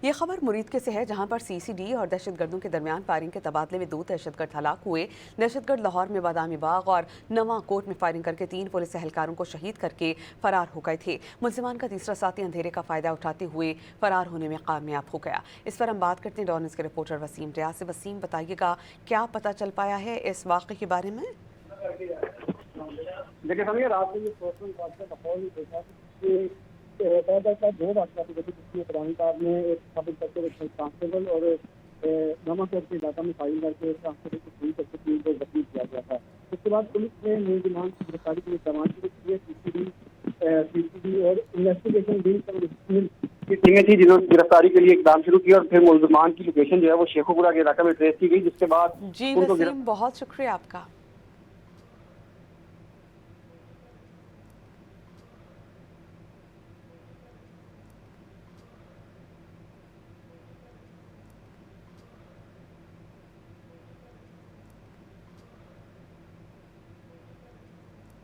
ये खबर मुरीद के से है, जहां पर सीसीडी और दहशतगर्दों के दरमियान फायरिंग के तबादले में 2 दहशतगर्द हलाक हुए। दहशतगर्द लाहौर में बादामी बाग और नवा कोट में फायरिंग करके 3 पुलिस एहलकारों को शहीद करके फरार हो गए थे। मुल्जिमान का तीसरा साथी अंधेरे का फायदा उठाते हुए फरार होने में कामयाब हो गया। इस पर हम बात करते हैं डॉन न्यूज़ के रिपोर्टर वसीम रियाज से। वसीम, बताइएगा क्या पता चल पाया है इस वाक़े के बारे में? देखिए समझिए, रात में माहौल देखा कि दो वाक़यात हुए थे, जिसमें पुरानी कार में एक सब इंस्पेक्टर, एक कांस्टेबल और नवाकोट के इलाका में फायरिंग करके कांस्टेबल को शहीद करके 3 को जख्मी किया गया था। उसके बाद पुलिस ने मुलजिमान की गिरफ्तारी के लिए तमाम शुरू किए। सीसीडी और इन्वेस्टिगेशन की टीमें थी जिन्होंने गिरफ्तारी के लिए इकदाम शुरू किया और फिर मुलजिमान की लोकेशन जो है वो शेखोपुरा के इलाका में ट्रेस की गई, जिसके बाद जी वसीम, बहुत शुक्रिया आपका।